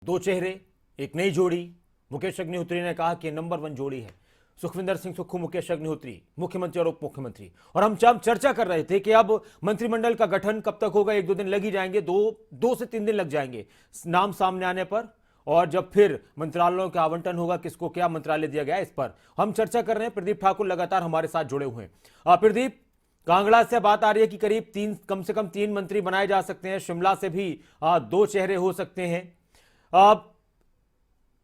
दो चेहरे, एक नई जोड़ी। मुकेश अग्निहोत्री ने कहा कि नंबर 1 जोड़ी है सुखविंदर सिंह सुक्खू, मुकेश अग्निहोत्री, मुख्यमंत्री और उप मुख्यमंत्री। और हम चर्चा कर रहे थे कि अब मंत्रिमंडल का गठन कब तक होगा। 1-2 दिन लग ही जाएंगे, 2 से 3 दिन लग जाएंगे नाम सामने आने पर। और जब फिर मंत्रालयों का आवंटन होगा, किसको क्या मंत्रालय दिया गया, इस पर हम चर्चा कर रहे हैं। प्रदीप ठाकुर लगातार हमारे साथ जुड़े हुए हैं। प्रदीप, कांगड़ा से बात आ रही है कि करीब कम से कम 3 मंत्री बनाए जा सकते हैं। शिमला से भी 2 चेहरे हो सकते हैं।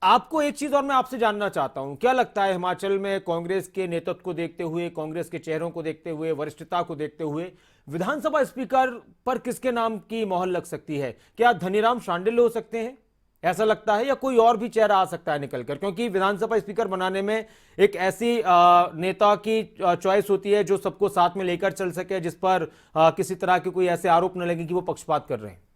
आपको एक चीज और मैं आपसे जानना चाहता हूं, क्या लगता है हिमाचल में कांग्रेस के नेतृत्व को देखते हुए, कांग्रेस के चेहरों को देखते हुए, वरिष्ठता को देखते हुए विधानसभा स्पीकर पर किसके नाम की मोहर लग सकती है? क्या धनीराम शांडिल हो सकते हैं, ऐसा लगता है, या कोई और भी चेहरा आ सकता है निकलकर? क्योंकि विधानसभा स्पीकर बनाने में एक ऐसी नेता की चॉइस होती है जो सबको साथ में लेकर चल सके, जिस पर किसी तरह के कोई ऐसे आरोप न लगे कि वो पक्षपात कर रहे हैं।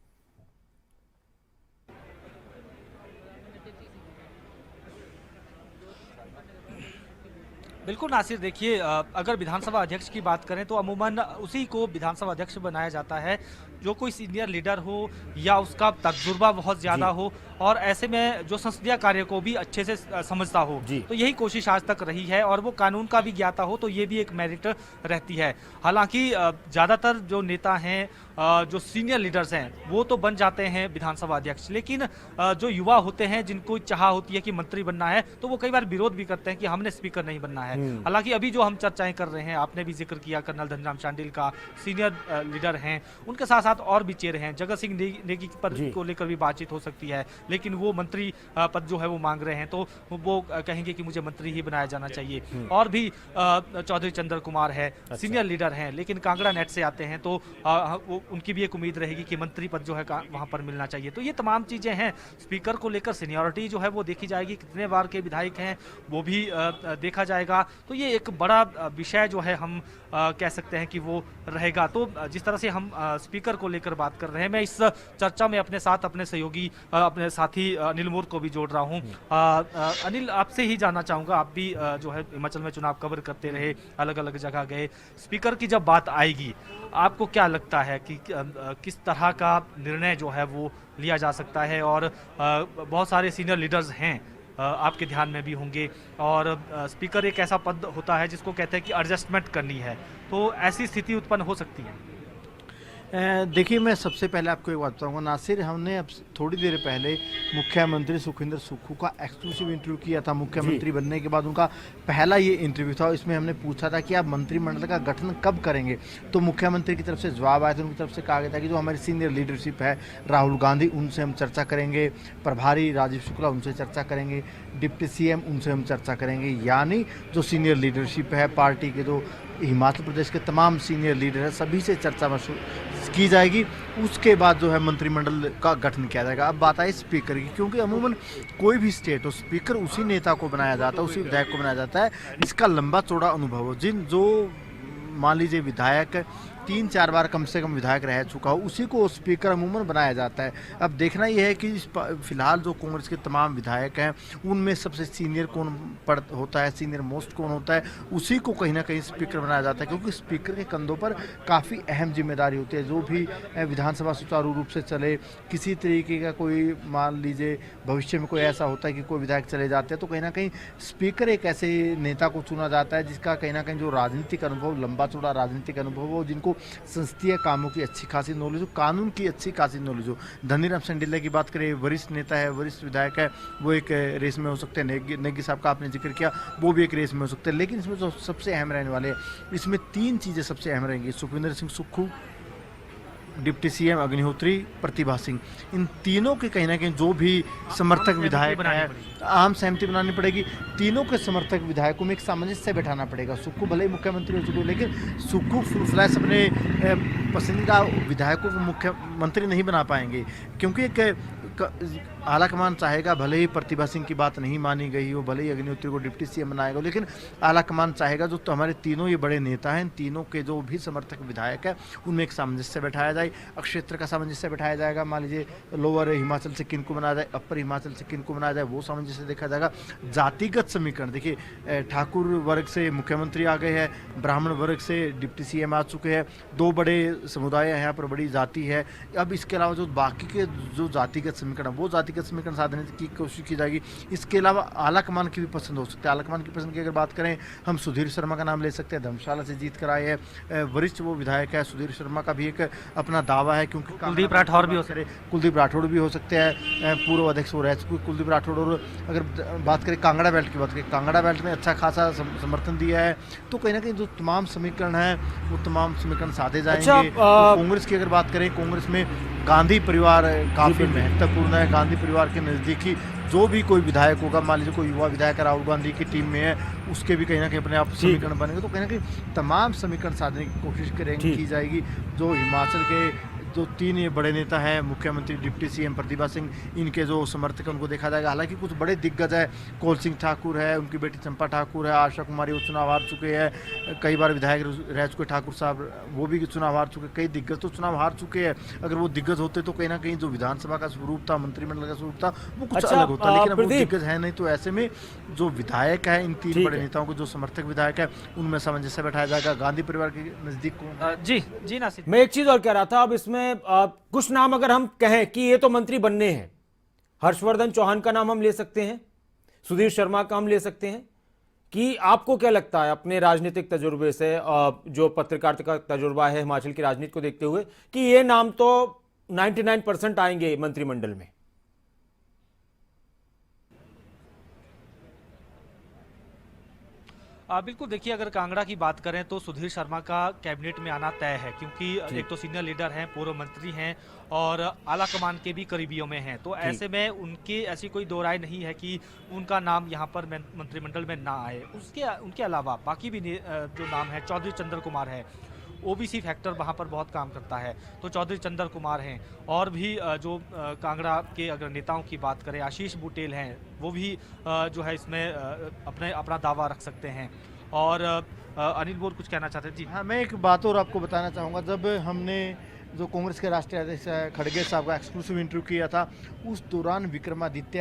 बिल्कुल नासिर, देखिए अगर विधानसभा अध्यक्ष की बात करें तो अमूमन उसी को विधानसभा अध्यक्ष बनाया जाता है जो कोई सीनियर लीडर हो या उसका तजुर्बा बहुत ज़्यादा हो और ऐसे में जो संसदीय कार्य को भी अच्छे से समझता हो। तो यही कोशिश आज तक रही है और वो कानून का भी ज्ञाता हो, तो ये भी एक मेरिट रहती है। हालांकि ज़्यादातर जो नेता हैं, जो सीनियर लीडर्स हैं, वो तो बन जाते हैं विधानसभा अध्यक्ष, लेकिन जो युवा होते हैं जिनको चाह होती है कि मंत्री बनना है, तो वो कई बार विरोध भी करते हैं कि हमने स्पीकर नहीं बनना है। हालांकि अभी जो हम चर्चाएं कर रहे हैं, आपने भी जिक्र किया कर्नल धनीराम शांडिल का, सीनियर लीडर हैं, उनके साथ साथ और भी चेहरे हैं। जगत सिंह नेगी पर को लेकर भी बातचीत हो सकती है, लेकिन वो मंत्री पद जो है वो मांग रहे हैं, तो वो कहेंगे कि मुझे मंत्री ही बनाया जाना चाहिए। और भी चौधरी चंद्र कुमार है, सीनियर लीडर हैं, लेकिन कांगड़ा नेट से आते हैं, तो उनकी भी एक उम्मीद रहेगी कि मंत्री पद जो है वहां पर मिलना चाहिए। तो ये तमाम चीजें हैं। स्पीकर को लेकर सीनियरिटी जो है वो देखी जाएगी, कितने बार के विधायक हैं वो भी देखा जाएगा। तो ये एक बड़ा विषय जो है हम कह सकते हैं कि वो रहेगा। तो जिस तरह से हम स्पीकर को लेकर बात कर रहे हैं, मैं इस चर्चा में अपने साथ अपने सहयोगी, अपने साथी अनिल मोर को भी जोड़ रहा हूं। अनिल, आपसे ही जानना चाहूंगा, आप भी जो है हिमाचल में चुनाव कवर करते रहे, अलग अलग जगह गए, स्पीकर की जब बात आएगी, आपको क्या लगता है कि किस तरह का निर्णय जो है वो लिया जा सकता है? और बहुत सारे सीनियर लीडर्स हैं, आपके ध्यान में भी होंगे, और स्पीकर एक ऐसा पद होता है जिसको कहते हैं कि एडजस्टमेंट करनी है, तो ऐसी स्थिति उत्पन्न हो सकती है। देखिए, मैं सबसे पहले आपको एक बात बताऊंगा नासिर, हमने अब थोड़ी देर पहले मुख्यमंत्री सुखविंदर सुक्खू का एक्सक्लूसिव इंटरव्यू किया था। मुख्यमंत्री बनने के बाद उनका पहला ये इंटरव्यू था। इसमें हमने पूछा था कि आप मंत्रिमंडल का गठन कब करेंगे, तो मुख्यमंत्री की तरफ से जवाब आया था। उनकी तरफ से कहा गया था कि जो हमारी सीनियर लीडरशिप है, राहुल गांधी, उनसे हम चर्चा करेंगे, प्रभारी राजीव शुक्ला, उनसे चर्चा करेंगे, डिप्टी सीएम, उनसे हम चर्चा करेंगे। यानी जो सीनियर लीडरशिप है पार्टी के, जो हिमाचल प्रदेश के तमाम सीनियर लीडर हैं, सभी से चर्चा की जाएगी। उसके बाद जो है मंत्रिमंडल का गठन किया जाएगा। अब बात आई स्पीकर की, क्योंकि अमूमन कोई भी स्टेट हो, स्पीकर उसी नेता को बनाया जाता है, उसी विधायक को बनाया जाता है इसका लंबा चौड़ा अनुभव हो। जो मान लीजिए विधायक 3-4 बार कम से कम विधायक रह चुका हो, उसी को स्पीकर अमूमन बनाया जाता है। अब देखना यह है कि फिलहाल जो कांग्रेस के तमाम विधायक हैं, उनमें सबसे सीनियर कौन होता है, सीनियर मोस्ट कौन होता है, उसी को कहीं ना कहीं स्पीकर बनाया जाता है, क्योंकि स्पीकर के कंधों पर काफ़ी अहम जिम्मेदारी होती है। जो भी विधानसभा सुचारू रूप से चले, किसी तरीके का कोई मान लीजिए भविष्य में कोई ऐसा होता है कि कोई विधायक चले जाते हैं, तो कहीं ना कहीं स्पीकर एक ऐसे नेता को चुना जाता है जिसका कहीं ना कहीं जो राजनीतिक अनुभव, लंबा चौड़ा राजनीतिक अनुभव हो, जिनको संसदीय कामों की अच्छी खासी नॉलेज हो, कानून की अच्छी खासी नॉलेज हो। धनीराम शांडिल की बात करें, वरिष्ठ नेता है, वरिष्ठ विधायक है, वो एक रेस में हो सकते हैं। नेगी साहब का आपने जिक्र किया, वो भी एक रेस में हो सकते हैं। लेकिन इसमें जो सबसे अहम रहने वाले, इसमें 3 चीज़ें सबसे अहम रहेंगी। सुखविंदर सिंह सुक्खू, डिप्टी सीएम अग्निहोत्री, प्रतिभा सिंह, इन तीनों के कहीं ना कहीं जो भी समर्थक विधायक है, आम सहमति बनानी पड़ेगी। तीनों के समर्थक विधायकों में एक सामंजस्य बैठाना पड़ेगा। सुक्खू भले ही मुख्यमंत्री हो चुके, लेकिन सुक्खू फुल फ्लैश अपने पसंदीदा विधायकों को मुख्यमंत्री नहीं बना पाएंगे, क्योंकि एक आलाकमान चाहेगा, भले ही प्रतिभा सिंह की बात नहीं मानी गई हो, भले ही अग्निहोत्री को डिप्टी सीएम बनाएगा, लेकिन आलाकमान चाहेगा जो तो हमारे तीनों ये बड़े नेता हैं, तीनों के जो भी समर्थक विधायक हैं, उनमें एक सामंजस्य बैठाया जाए। क्षेत्र का सामंजस्य बैठाया जाएगा। मान लीजिए लोअर हिमाचल से किन को बनाया जाए, अपर हिमाचल से किन को बनाया जाए, वो सामंजस्य देखा जाएगा। जातिगत समीकरण देखिए, ठाकुर वर्ग से मुख्यमंत्री आ गए हैं, ब्राह्मण वर्ग से डिप्टी सीएम आ चुके हैं, 2 बड़े समुदाय हैं यहाँ पर, बड़ी जाति है। अब इसके अलावा जो बाकी के जो जातिगत समीकरण, वो जातिगत व्यक्तिगत समीकरण साधने की कोशिश की जाएगी। इसके अलावा आलाकमान की भी पसंद हो सकती है। आलाकमान की पसंद की अगर बात करें, हम सुधीर शर्मा का नाम ले सकते हैं, धर्मशाला से जीत कर आए हैं, वरिष्ठ वो विधायक है। सुधीर शर्मा का भी एक अपना दावा है, क्योंकि कुलदीप राठौर भी हो सकते हैं, कुलदीप राठौर भी हो सकते हैं, पूर्व अध्यक्ष वो रह चुके कुलदीप राठौर। और अगर बात करें कांगड़ा बेल्ट की, बात करें कांगड़ा बेल्ट में अच्छा खासा समर्थन दिया है, तो कहीं ना कहीं जो तमाम समीकरण है वो तमाम समीकरण साधे जाएंगे। तो कांग्रेस की अगर बात करें, कांग्रेस में गांधी परिवार काफी महत्वपूर्ण है। गांधी परिवार के नजदीकी जो भी कोई विधायक होगा, मान लीजिए कोई युवा विधायक राहुल गांधी की टीम में है, उसके भी कहीं ना कहीं अपने आप समीकरण बनेंगे। तो कहीं ना कहीं तमाम समीकरण साधने की कोशिश करेंगे की जाएगी। जो हिमाचल के जो 3 ये बड़े नेता हैं, मुख्यमंत्री, डिप्टी सीएम प्रतिभा सिंह, इनके जो समर्थक उनको देखा जाएगा। हालांकि कुछ बड़े दिग्गज है, कौल सिंह ठाकुर है, उनकी बेटी चंपा ठाकुर है, आशा कुमारी वो चुनाव हार चुके हैं, कई बार विधायक रह चुके ठाकुर साहब, वो भी चुनाव हार चुके। कई दिग्गज तो चुनाव हार चुके हैं। अगर वो दिग्गज होते तो कहीं ना कहीं जो विधानसभा का स्वरूप था, मंत्रिमंडल का स्वरूप था, वो कुछ अलग होता। लेकिन अब वो दिग्गज है नहीं, तो ऐसे में जो विधायक है, इन 3 बड़े नेताओं को जो समर्थक विधायक है, उनमें सामंजस्य बैठाया जाएगा। गांधी परिवार के नजदीक जी नासिर, मैं एक चीज और कह रहा था, अब इसमें कुछ नाम अगर हम कहें कि ये तो मंत्री बनने हैं, हर्षवर्धन चौहान का नाम हम ले सकते हैं, सुधीर शर्मा का हम ले सकते हैं, कि आपको क्या लगता है अपने राजनीतिक तजुर्बे से, जो पत्रकारिता का तजुर्बा है हिमाचल की राजनीति को देखते हुए, कि ये नाम तो 99% आएंगे मंत्रिमंडल में? बिल्कुल, देखिए अगर कांगड़ा की बात करें तो सुधीर शर्मा का कैबिनेट में आना तय है, क्योंकि एक तो सीनियर लीडर हैं, पूर्व मंत्री हैं और आला कमान के भी करीबियों में हैं। तो ऐसे में उनकी ऐसी कोई दो राय नहीं है कि उनका नाम यहाँ पर मंत्रिमंडल में ना आए। उनके अलावा बाकी भी जो नाम है, चौधरी चंद्र कुमार है, ओबीसी फैक्टर वहाँ पर बहुत काम करता है, तो चौधरी चंद्र कुमार हैं। और भी जो कांगड़ा के अगर नेताओं की बात करें, आशीष बुटेल हैं, वो भी जो है इसमें अपना दावा रख सकते हैं। और अनिल बोर कुछ कहना चाहते हैं? जी हाँ, मैं एक बात और आपको बताना चाहूँगा। जब हमने जो कांग्रेस के राष्ट्रीय अध्यक्ष खड़गे साहब का एक्सक्लूसिव इंटरव्यू किया था, उस दौरान विक्रमादित्य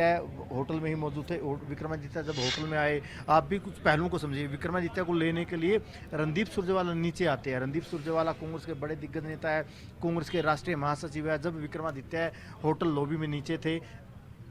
होटल में ही मौजूद थे। विक्रमादित्य जब होटल में आए, आप भी कुछ पहलुओं को समझिए। विक्रमादित्य को लेने के लिए रणदीप सुरजेवाला नीचे आते हैं। रणदीप सुरजेवाला कांग्रेस के बड़े दिग्गज नेता है, कांग्रेस के राष्ट्रीय महासचिव है। जब विक्रमादित्य होटल लॉबी में नीचे थे,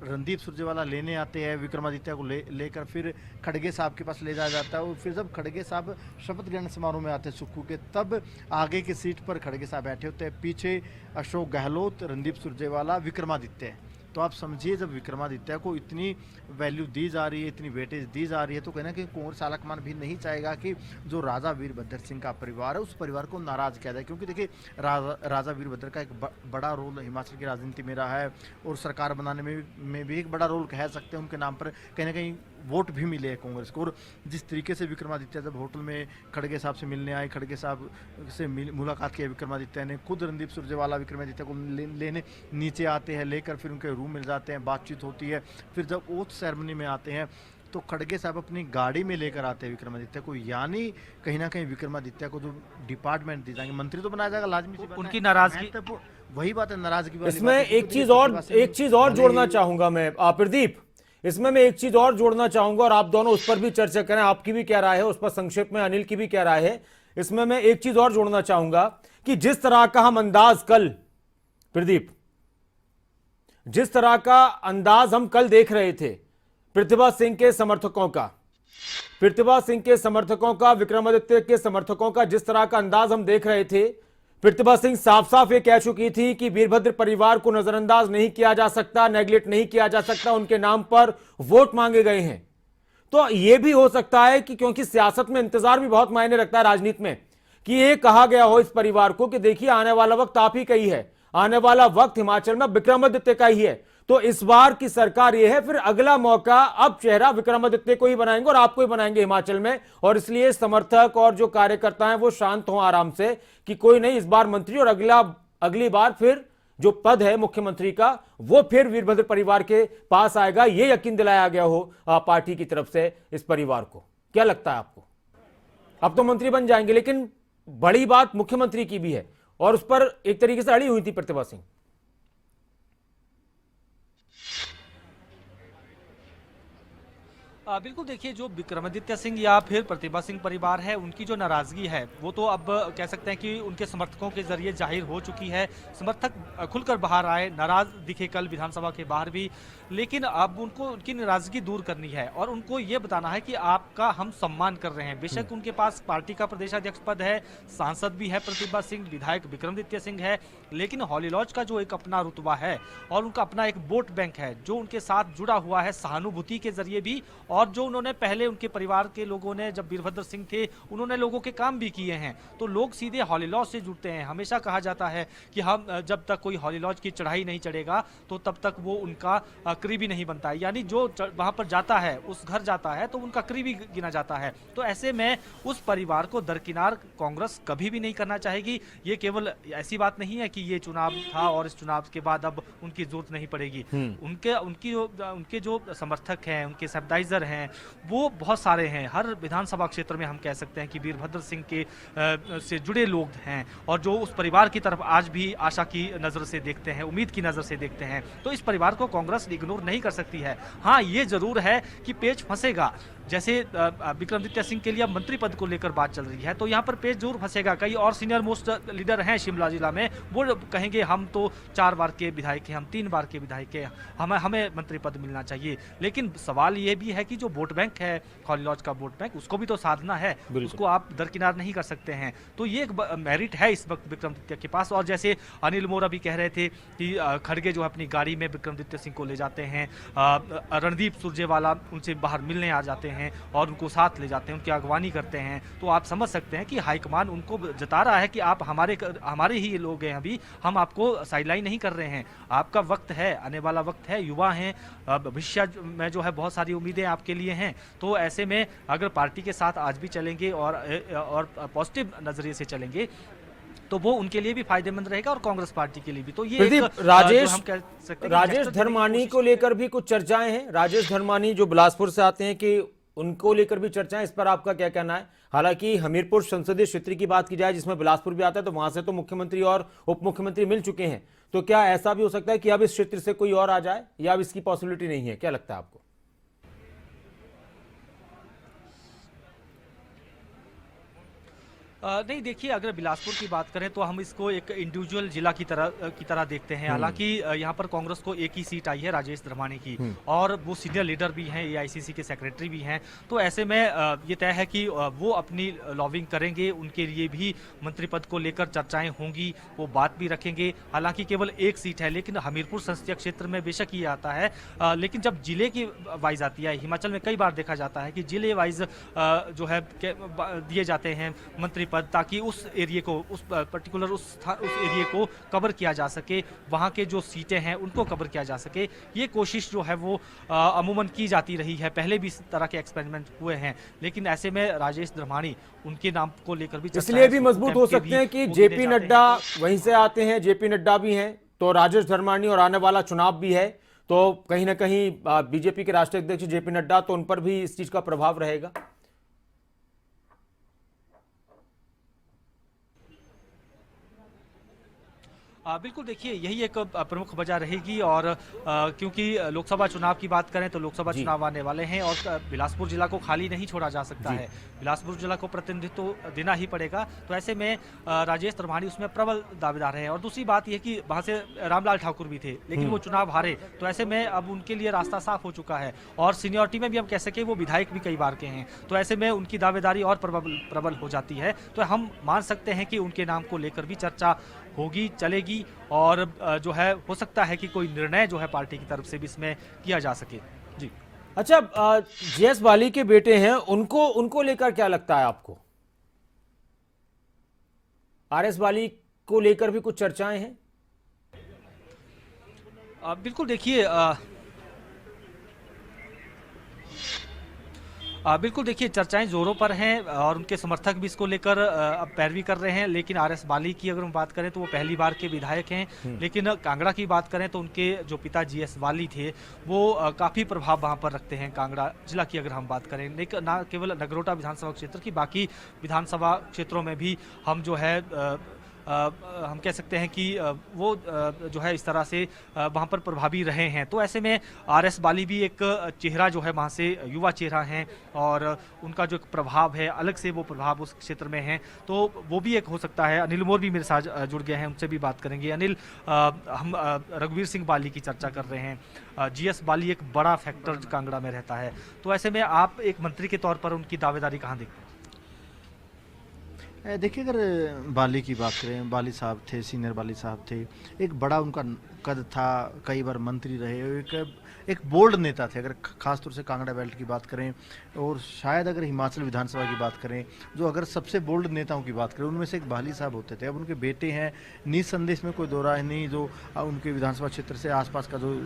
रणदीप सुरजेवाला लेने आते हैं विक्रमादित्य को लेकर फिर खड़गे साहब के पास ले जाया जाता है। और फिर जब खड़गे साहब शपथ ग्रहण समारोह में आते हैं सुक्खू के, तब आगे की सीट पर खड़गे साहब बैठे होते हैं, पीछे अशोक गहलोत, रणदीप सुरजेवाला, विक्रमादित्य। तो आप समझिए, जब विक्रमादित्य को इतनी वैल्यू दी जा रही है, इतनी वेटेज दी जा रही है, तो कहना कि कांग्रेस आलाकमान भी नहीं चाहेगा कि जो राजा वीरभद्र सिंह का परिवार है, उस परिवार को नाराज किया जाए। क्योंकि देखिए, राजा वीरभद्र का एक बड़ा रोल हिमाचल की राजनीति में रहा है, और सरकार बनाने में भी एक बड़ा रोल कह सकते हैं। उनके नाम पर कहीं ना कहीं वोट भी मिले हैं कांग्रेस को। और जिस तरीके से विक्रमादित्य जब होटल में खड़गे साहब से मिलने आए, खड़गे साहब से मुलाकात की विक्रमादित्य ने, खुद रणदीप सुरजेवाला विक्रमादित्य को लेने नीचे आते हैं, लेकर फिर उनके रूम मिल जाते हैं, बातचीत होती है। फिर जब ओथ सेरेमनी में आते हैं, तो खड़गे साहब अपनी गाड़ी में लेकर आते हैं विक्रमादित्य को। यानी कहीं ना कहीं विक्रमादित्य को जो डिपार्टमेंट दी जाएंगे, मंत्री तो बनाया जाएगा लाजमी सी बात है। उनकी नाराजगी, वही बात है, नाराजगी वाली इसमें बात है। एक चीज और जोड़ना चाहूंगा मैं, प्रदीप, इसमें मैं एक चीज और जोड़ना चाहूंगा, और आप दोनों उस पर भी चर्चा करें, आपकी भी क्या राय है उस पर संक्षेप में, अनिल की भी क्या राय है। इसमें मैं एक चीज और जोड़ना चाहूंगा कि जिस तरह का हम अंदाज कल, प्रदीप, जिस तरह का अंदाज हम कल देख रहे थे प्रतिभा सिंह के समर्थकों का, विक्रमादित्य के समर्थकों का, जिस तरह का अंदाज हम देख रहे थे, प्रतिभा सिंह साफ साफ ये कह चुकी थी कि वीरभद्र परिवार को नजरअंदाज नहीं किया जा सकता, नेगलेक्ट नहीं किया जा सकता, उनके नाम पर वोट मांगे गए हैं। तो यह भी हो सकता है कि, क्योंकि सियासत में इंतजार भी बहुत मायने रखता है राजनीति में, कि ये कहा गया हो इस परिवार को कि देखिए आने वाला वक्त आप ही का ही है, आने वाला वक्त हिमाचल में विक्रमादित्य का ही है। तो इस बार की सरकार यह है, फिर अगला मौका अब चेहरा विक्रमादित्य को ही बनाएंगे और आपको ही बनाएंगे हिमाचल में। और इसलिए समर्थक और जो कार्यकर्ता हैं वो शांत हों आराम से, कि कोई नहीं, इस बार मंत्री और अगली बार फिर जो पद है मुख्यमंत्री का वो फिर वीरभद्र परिवार के पास आएगा। ये यकीन दिलाया गया हो पार्टी की तरफ से इस परिवार को। क्या लगता है आपको? अब तो मंत्री बन जाएंगे, लेकिन बड़ी बात मुख्यमंत्री की भी है, और उस पर एक तरीके से अड़ी हुई थी प्रतिभा सिंह। बिल्कुल देखिए, जो विक्रमादित्य सिंह या फिर प्रतिभा सिंह परिवार है, उनकी जो नाराजगी है वो तो अब कह सकते हैं कि उनके समर्थकों के जरिए जाहिर हो चुकी है। समर्थक खुलकर बाहर आए, नाराज दिखे कल विधानसभा के बाहर भी, लेकिन अब उनको उनकी नाराजगी दूर करनी है और उनको ये बताना है कि आपका हम सम्मान कर रहे हैं। बेशक उनके पास पार्टी का प्रदेशाध्यक्ष पद है, सांसद भी है प्रतिभा सिंह, विधायक विक्रमादित्य सिंह है, लेकिन हॉली लॉज का जो एक अपना रुतबा है और उनका अपना एक वोट बैंक है जो उनके साथ जुड़ा हुआ है सहानुभूति के जरिए भी, और जो उन्होंने पहले उनके परिवार के लोगों ने, जब वीरभद्र सिंह थे, उन्होंने लोगों के काम भी किए हैं, तो लोग सीधे हॉली लॉज से जुड़ते हैं। हमेशा कहा जाता है कि हम जब तक कोई हॉली लॉज की चढ़ाई नहीं चढ़ेगा तो तब तक वो उनका करीबी नहीं बनता है, यानी जो वहां पर जाता है, उस घर जाता है तो उनका करीबी गिना जाता है। तो ऐसे में उस परिवार को दरकिनार कांग्रेस कभी भी नहीं करना चाहेगी। ये केवल ऐसी बात नहीं है कि ये चुनाव था और इस चुनाव के बाद अब उनकी जरूरत नहीं पड़ेगी। उनके जो समर्थक हैं, उनके सिंपैथाइजर हैं, वो बहुत सारे हैं। हर विधानसभा क्षेत्र में हम कह सकते हैं कि वीरभद्र सिंह के से जुड़े लोग हैं और जो उस परिवार की तरफ आज भी आशा की नज़र से देखते हैं, उम्मीद की नज़र से देखते हैं। तो इस परिवार को कांग्रेस इग्नोर नहीं कर सकती है। हाँ, ये जरूर है कि पेच फंसेगा। जैसे विक्रमादित्य सिंह के लिए अब मंत्री पद को लेकर बात चल रही है, तो यहाँ पर पेच जरूर फंसेगा। कई और सीनियर मोस्ट लीडर हैं शिमला जिला में, वो कहेंगे हम तो 4 बार के विधायक हैं, हम 3 बार के विधायक हैं, हमें मंत्री पद मिलना चाहिए। लेकिन सवाल ये भी है कि जो वोट बैंक है, हॉली लॉज का वोट बैंक, उसको भी तो साधना है, उसको आप दरकिनार नहीं कर सकते हैं। तो ये एक मेरिट है इस वक्त विक्रमादित्य के पास। और जैसे अनिल मोरा भी कह रहे थे कि खड़गे जो अपनी गाड़ी में विक्रमादित्य सिंह को ले जाते हैं, रणदीप सुरजेवाला उनसे बाहर मिलने आ जाते हैं और उनको साथ ले जाते हैं, उनकी अगवानी करते हैं। तो आप समझ सकते हैं कि हाईकमान उनको जता रहा है कि आप हमारे ही लोग हैं, अभी हम आपको साइडलाइन नहीं कर रहे हैं, आपका वक्त है, आने वाला वक्त है, युवा हैं, भविष्य में जो है बहुत सारी उम्मीदें आपके लिए हैं। तो ऐसे में अगर पार्टी के साथ आज भी चलेंगे और पॉजिटिव नजरिए से चलेंगे तो वो उनके लिए भी फायदेमंद रहेगा और कांग्रेस पार्टी के लिए भी। तो ये एक, राजेश धर्मानी को लेकर भी कुछ चर्चाएं हैं। राजेश धर्मानी जो बिलासपुर से आते हैं, कि उनको लेकर भी चर्चाएं, इस पर आपका क्या कहना है? हालांकि हमीरपुर संसदीय क्षेत्र की बात की जाए जिसमें बिलासपुर भी आता है, तो वहां से तो मुख्यमंत्री और उप मुख्यमंत्री मिल चुके हैं, तो क्या ऐसा भी हो सकता है कि अब इस क्षेत्र से कोई और आ जाए, या अब इसकी पॉसिबिलिटी नहीं है? क्या लगता है आपको? नहीं, देखिए, अगर बिलासपुर की बात करें तो हम इसको एक इंडिविजुअल जिला की तरह देखते हैं। हालांकि यहाँ पर कांग्रेस को एक ही सीट आई है राजेश धर्मानी की, और वो सीनियर लीडर भी हैं, एआईसीसी के सेक्रेटरी भी हैं। तो ऐसे में ये तय है कि वो अपनी लॉबिंग करेंगे, उनके लिए भी मंत्री पद को लेकर चर्चाएं होंगी, वो बात भी रखेंगे। हालांकि केवल एक सीट है, लेकिन हमीरपुर संसदीय क्षेत्र में बेशक ये आता है, लेकिन जब जिले की वाइज आती है, हिमाचल में कई बार देखा जाता है कि जिले वाइज जो है दिए जाते हैं मंत्री पद, ताकि उस एरिया को, उस पर्टिकुलर उस एरिया को कवर किया जा सके, वहां के जो सीटें हैं उनको कवर किया जा सके। ये कोशिश जो है वो अमूमन की जाती रही है, पहले भी इस तरह के एक्सपेरिमेंट हुए हैं। लेकिन ऐसे में राजेश धर्मानी, उनके नाम को लेकर भी इसलिए भी मजबूत हो सकते हैं कि जेपी नड्डा वहीं से आते हैं, जेपी नड्डा भी हैं, तो राजेश धर्मानी, और आने वाला चुनाव भी है, तो कहीं ना कहीं बीजेपी के राष्ट्रीय अध्यक्ष जेपी नड्डा, तो उन पर भी इस चीज का प्रभाव रहेगा। बिल्कुल, देखिए, यही एक प्रमुख वजह रहेगी। और क्योंकि लोकसभा चुनाव की बात करें तो लोकसभा चुनाव आने वाले हैं और बिलासपुर जिला को खाली नहीं छोड़ा जा सकता है, बिलासपुर जिला को प्रतिनिधित्व देना ही पड़ेगा। तो ऐसे में राजेश धर्मानी उसमें प्रबल दावेदार हैं। और दूसरी बात यह कि वहाँ से रामलाल ठाकुर भी थे, लेकिन वो चुनाव हारे, तो ऐसे में अब उनके लिए रास्ता साफ हो चुका है। और सीनियरिटी में भी हम कह सकें वो विधायक भी कई बार के हैं, तो ऐसे में उनकी दावेदारी और प्रबल हो जाती है। तो हम मान सकते हैं कि उनके नाम को लेकर भी चर्चा होगी, चलेगी, और जो है हो सकता है कि कोई निर्णय जो है पार्टी की तरफ से भी इसमें किया जा सके। जी, अच्छा, जेएस बाली के बेटे हैं, उनको लेकर क्या लगता है आपको? आरएस बाली को लेकर भी कुछ चर्चाएं हैं? बिल्कुल, देखिए, बिल्कुल देखिए, चर्चाएं जोरों पर हैं और उनके समर्थक भी इसको लेकर अब पैरवी कर रहे हैं। लेकिन आरएस बाली की अगर हम बात करें तो वो पहली बार के विधायक हैं। लेकिन कांगड़ा की बात करें तो उनके जो पिता जीएस बाली थे वो काफ़ी प्रभाव वहां पर रखते हैं। कांगड़ा जिला की अगर हम बात करें, लेकिन ना केवल नगरोटा विधानसभा क्षेत्र की, बाकी विधानसभा क्षेत्रों में भी हम जो है हम कह सकते हैं कि वो जो है इस तरह से वहाँ पर प्रभावी रहे हैं। तो ऐसे में RS बाली भी एक चेहरा जो है वहाँ से युवा चेहरा हैं और उनका जो एक प्रभाव है अलग से वो प्रभाव उस क्षेत्र में है, तो वो भी एक हो सकता है। अनिल मोर भी मेरे साथ जुड़ गए हैं, उनसे भी बात करेंगे। अनिल, हम रघुवीर सिंह बाली की चर्चा कर रहे हैं। GS बाली एक बड़ा फैक्टर कांगड़ा में रहता है, तो ऐसे में आप एक मंत्री के तौर पर उनकी दावेदारी कहाँ देखते हैं? देखिए, अगर बाली की बात करें, बाली साहब थे, सीनियर बाली साहब थे, एक बड़ा उनका कद था, कई बार मंत्री रहे, एक बोल्ड नेता थे। अगर खास तौर से कांगड़ा बेल्ट की बात करें और शायद अगर हिमाचल विधानसभा की बात करें, जो अगर सबसे बोल्ड नेताओं की बात करें उनमें से एक बाली साहब होते थे। अब उनके बेटे हैं, निसंदेह इसमें कोई दो राय नहीं, जो उनके विधानसभा क्षेत्र से आसपास का जो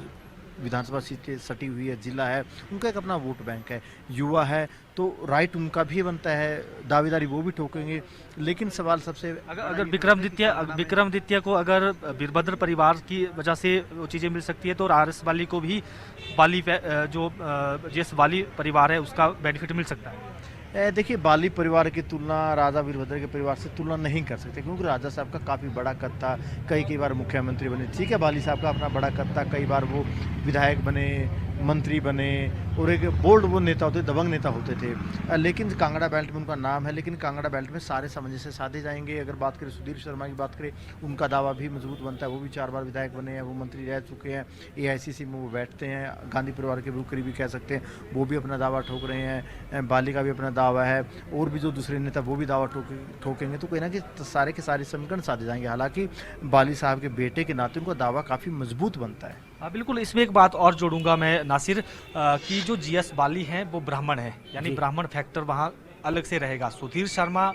विधानसभा सीट सटी हुई है, जिला है, उनका एक अपना वोट बैंक है, युवा है, तो राइट उनका भी बनता है, दावेदारी वो भी ठोकेंगे। लेकिन सवाल सबसे अगर विक्रमादित्य को अगर वीरभद्र परिवार की वजह से वो चीज़ें मिल सकती है, तो RS बाली को भी बाली जो GS बाली परिवार है उसका बेनिफिट मिल सकता है। देखिए, बाली परिवार की तुलना राजा वीरभद्र के परिवार से तुलना नहीं कर सकते, क्योंकि राजा साहब का काफ़ी बड़ा कद था, कई बार मुख्यमंत्री बने। ठीक है, बाली साहब का अपना बड़ा कद था, कई बार वो विधायक बने, मंत्री बने और एक बोल्ड वो नेता होते, दबंग नेता होते थे। लेकिन कांगड़ा बेल्ट में उनका नाम है, लेकिन कांगड़ा बेल्ट में सारे सामंजस्य साधे जाएंगे। अगर बात करें सुधीर शर्मा की बात करें, उनका दावा भी मजबूत बनता है, वो भी 4 बार विधायक बने हैं, वो मंत्री रह चुके हैं, AICC में वो बैठते हैं, गांधी परिवार के भी करीबी कह सकते हैं, वो भी अपना दावा ठोक रहे हैं। बाली का भी अपना दावा है, और भी जो दूसरे नेता वो भी दावा ठोकेंगे, तो कहीं ना कहीं सारे के सारे समीकरण साधे जाएंगे। हालांकि बाली साहब के बेटे के नाते उनका दावा काफ़ी मजबूत बनता है। हाँ बिल्कुल, इसमें एक बात और जोड़ूंगा मैं नासिर, कि जो GS बाली हैं वो ब्राह्मण है, यानी ब्राह्मण फैक्टर वहाँ अलग से रहेगा। सुधीर शर्मा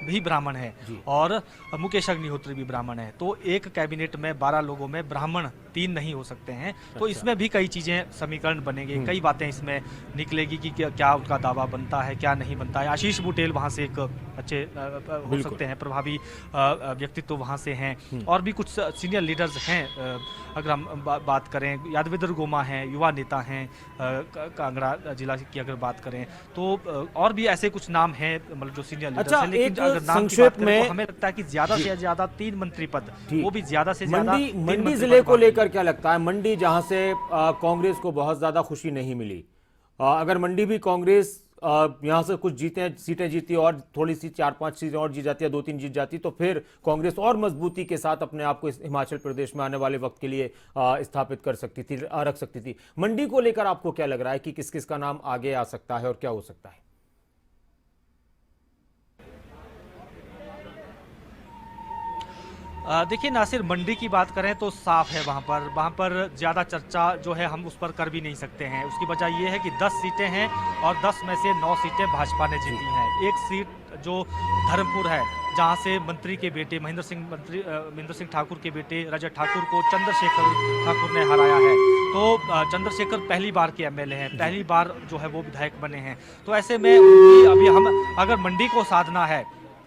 भी ब्राह्मण है और मुकेश अग्निहोत्री भी ब्राह्मण है, तो एक कैबिनेट में 12 लोगों में ब्राह्मण 3 नहीं हो सकते हैं। तो इसमें भी कई चीज़ें समीकरण बनेंगे, कई बातें इसमें निकलेगी कि क्या उनका दावा बनता है, क्या नहीं बनता है। आशीष बुटेल वहाँ से एक अच्छे हो सकते हैं, प्रभावी व्यक्तित्व वहाँ से हैं, और भी कुछ सीनियर लीडर्स हैं। अगर हम बात करें, यादवेंद्र गोमा हैं, युवा नेता हैं कांगड़ा जिला की अगर बात करें, तो और भी ऐसे कुछ नाम हैं, मतलब जो सीनियर लीडर्स हैं। लेकिन अगर नाम की बात करें तो हमें लगता है कि ज्यादा से ज्यादा 3 मंत्री पद, वो भी ज्यादा से ज्यादा मंडी जिले को लेकर क्या लगता है? मंडी जहां से कांग्रेस को बहुत ज्यादा खुशी नहीं मिली, अगर मंडी भी कांग्रेस यहां से कुछ सीटें जीती और थोड़ी सी 4-5 सीटें और जीत जाती है, 2-3 जीत जाती, तो फिर कांग्रेस और मजबूती के साथ अपने आप को इस हिमाचल प्रदेश में आने वाले वक्त के लिए स्थापित कर सकती थी, रख सकती थी। मंडी को लेकर आपको क्या लग रहा है कि किस किस का नाम आगे आ सकता है और क्या हो सकता है? देखिए नासिर, मंडी की बात करें तो साफ है, वहाँ पर ज़्यादा चर्चा जो है हम उस पर कर भी नहीं सकते हैं। उसकी वजह ये है कि 10 सीटें हैं और 10 में से 9 सीटें भाजपा ने जीती हैं। एक सीट जो धर्मपुर है, जहाँ से मंत्री के बेटे महेंद्र सिंह ठाकुर के बेटे रजत ठाकुर को चंद्रशेखर ठाकुर ने हराया है। तो चंद्रशेखर पहली बार के MLA हैं, पहली बार जो है वो विधायक बने हैं। तो ऐसे में अभी हम अगर मंडी को साधना है,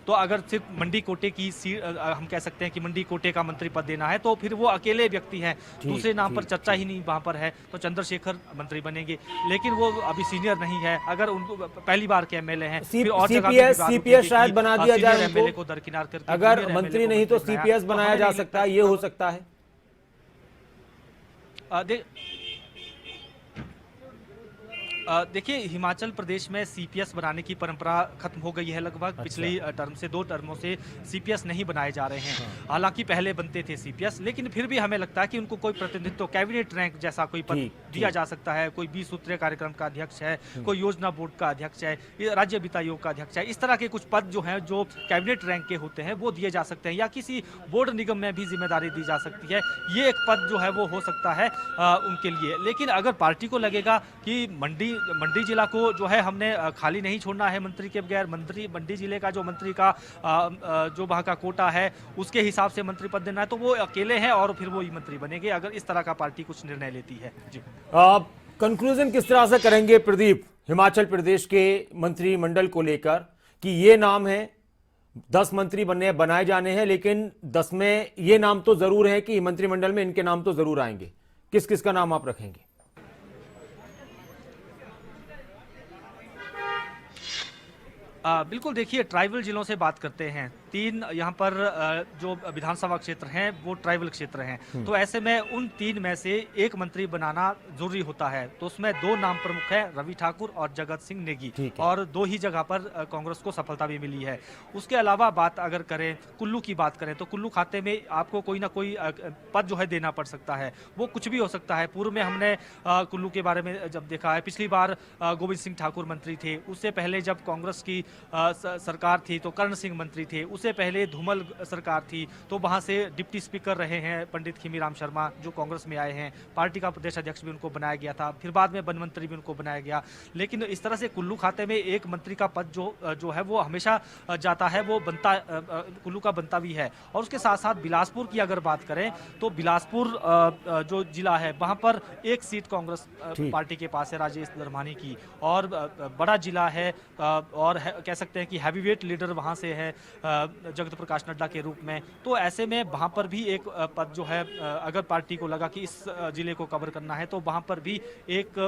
तो अगर सिर्फ मंडी कोटे की सीट, हम कह सकते हैं कि मंडी कोटे का मंत्री पद देना है, तो फिर वो अकेले व्यक्ति हैं, दूसरे नाम पर चर्चा ही नहीं वहाँ पर है, तो चंद्रशेखर मंत्री बनेंगे। लेकिन वो अभी सीनियर नहीं है, अगर उनको पहली बार के MLA हैं, फिर और CPS शायद बना दिया जाए, MLA को दरकिनार करके, अगर मंत्री नहीं तो CPS बनाया जा सकता है, ये हो सकता है। देखिए, हिमाचल प्रदेश में CPS बनाने की परंपरा खत्म हो गई है लगभग। अच्छा। पिछली टर्म से 2 टर्मों से CPS नहीं बनाए जा रहे हैं। हालांकि पहले बनते थे CPS, लेकिन फिर भी हमें लगता है कि उनको कोई प्रतिनिधित्व, कैबिनेट रैंक जैसा कोई पद दिया जा सकता है। कोई 20 सूत्रीय कार्यक्रम का अध्यक्ष है, कोई योजना बोर्ड का अध्यक्ष है, राज्य वित्त आयोग का अध्यक्ष है, इस तरह के कुछ पद जो हैं, जो कैबिनेट रैंक के होते हैं, वो दिए जा सकते हैं, या किसी बोर्ड निगम में भी जिम्मेदारी दी जा सकती है। ये एक पद जो है वो हो सकता है उनके लिए। लेकिन अगर पार्टी को लगेगा कि मंडी जिला को जो है हमने खाली नहीं छोड़ना है मंत्री के बगैर, मंडी जिले का जो मंत्री का जो वहाँ का कोटा है उसके हिसाब से मंत्री पद देना है, तो वो अकेले हैं और फिर वो ही मंत्री बनेंगे, अगर इस तरह का पार्टी कुछ निर्णय लेती है। जी, कंक्लूजन किस तरह से करेंगे प्रदीप, हिमाचल प्रदेश के मंत्रिमंडल को लेकर, कि ये नाम है 10 मंत्री बनाए जाने हैं, लेकिन 10 में ये नाम तो जरूर है कि मंत्रिमंडल में इनके नाम तो जरूर आएंगे, किस किस का नाम आप रखेंगे? बिल्कुल, देखिए ट्राइबल जिलों से बात करते हैं। 3 यहाँ पर जो विधानसभा क्षेत्र हैं वो ट्राइबल क्षेत्र हैं। तो ऐसे में उन 3 में से एक मंत्री बनाना जरूरी होता है। तो उसमें 2 नाम प्रमुख हैं, रवि ठाकुर और जगत सिंह नेगी, ठीक है। और 2 ही जगह पर कांग्रेस को सफलता भी मिली है। उसके अलावा बात अगर करें कुल्लू की बात करें तो कुल्लू खाते में आपको कोई ना कोई पद जो है देना पड़ सकता है। वो कुछ भी हो सकता है। पूर्व में हमने कुल्लू के बारे में जब देखा है, पिछली बार गोविंद सिंह ठाकुर मंत्री थे, उससे पहले जब कांग्रेस की सरकार थी तो कर्ण सिंह मंत्री थे, उससे पहले धूमल सरकार थी तो वहां से डिप्टी स्पीकर रहे हैं पंडित खीमीराम शर्मा जो कांग्रेस में आए हैं। पार्टी का प्रदेश अध्यक्ष भी उनको बनाया गया था, फिर बाद में वन मंत्री भी उनको बनाया गया। लेकिन इस तरह से कुल्लू खाते में एक मंत्री का पद जो है वो हमेशा जाता है, वो बनता कुल्लू का बनता भी है। और उसके साथ साथ बिलासपुर की अगर बात करें तो बिलासपुर जो जिला है वहां पर एक सीट कांग्रेस पार्टी के पास है, राजेश धर्मानी की, और बड़ा जिला है और कह सकते हैं कि हैवीवेट लीडर वहां से है जगत प्रकाश नड्डा के रूप में। तो ऐसे में वहां पर भी एक पद जो है अगर पार्टी को लगा कि इस जिले को कवर करना है तो वहां पर भी एक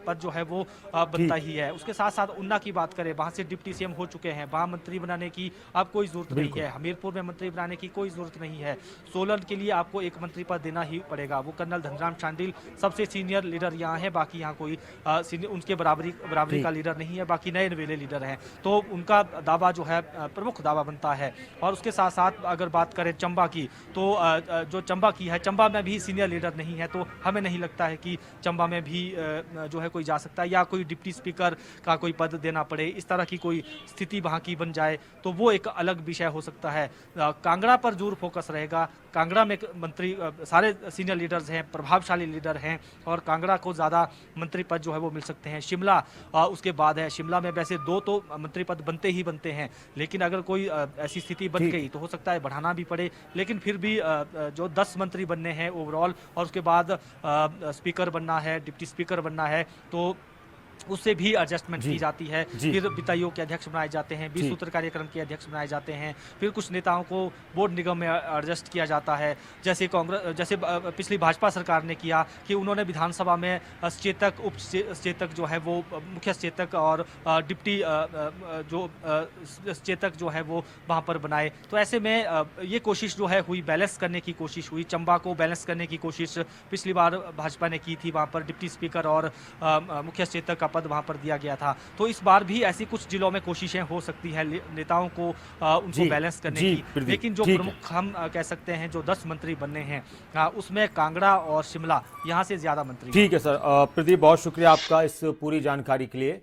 पद जो है वो बनता ही है। उसके साथ साथ उन्ना की बात करें, वहां से डिप्टी सीएम हो चुके हैं, वहां मंत्री बनाने की अब कोई जरूरत नहीं है। हमीरपुर में मंत्री बनाने की कोई जरूरत नहीं है। सोलन के लिए आपको एक मंत्री पद देना ही पड़ेगा। वो कर्नल धनराम शांडिल सबसे सीनियर लीडर यहाँ है, बाकी यहाँ कोई उनके बराबरी का लीडर नहीं है, बाकी नए नवेले लीडर हैं। तो उनका दावा जो है प्रमुख दावा बनता है। और उसके साथ साथ अगर बात करें चंबा की तो जो चंबा की है, चंबा में भी सीनियर लीडर नहीं है, तो हमें नहीं लगता है कि चंबा में भी जो है कोई जा सकता है या कोई डिप्टी स्पीकर का कोई पद देना पड़े, इस तरह की कोई स्थिति वहाँ की बन जाए तो वो एक अलग विषय हो सकता है। कांगड़ा पर जरूर फोकस रहेगा। कांगड़ा में मंत्री सारे सीनियर लीडर्स हैं, प्रभावशाली लीडर हैं और कांगड़ा को ज़्यादा मंत्री पद जो है वो मिल सकते हैं। शिमला उसके बाद है, शिमला में वैसे 2 तो मंत्री पद बनते ही बनते हैं, लेकिन अगर कोई ऐसी स्थिति बन गई तो हो सकता है बढ़ाना भी पड़े। लेकिन फिर भी जो 10 मंत्री बनने हैं ओवरऑल और उसके बाद स्पीकर बनना है, डिप्टी स्पीकर बनना है, तो उससे भी एडजस्टमेंट की जाती है। फिर वित्त आयोग के अध्यक्ष बनाए जाते हैं, 20 सूत्र कार्यक्रम के अध्यक्ष बनाए जाते हैं, फिर कुछ नेताओं को बोर्ड निगम में एडजस्ट किया जाता है। जैसे पिछली भाजपा सरकार ने किया कि उन्होंने विधानसभा में सचेतक, उप सचेतक जो है वो मुख्य सचेतक और डिप्टी जो सचेतक जो है वो वहाँ पर बनाए। तो ऐसे में ये कोशिश जो है हुई, बैलेंस करने की कोशिश हुई, चंबा को बैलेंस करने की कोशिश पिछली बार भाजपा ने की थी। वहाँ पर डिप्टी स्पीकर और मुख्य सचेतक का पद वहां पर दिया गया था। तो इस बार भी ऐसी कुछ जिलों में कोशिशें हो सकती है नेताओं को उनको बैलेंस करने की। लेकिन जो प्रमुख हम कह सकते हैं जो 10 मंत्री बनने हैं उसमें कांगड़ा और शिमला यहाँ से ज्यादा मंत्री। ठीक है सर, प्रदीप बहुत शुक्रिया आपका इस पूरी जानकारी के लिए।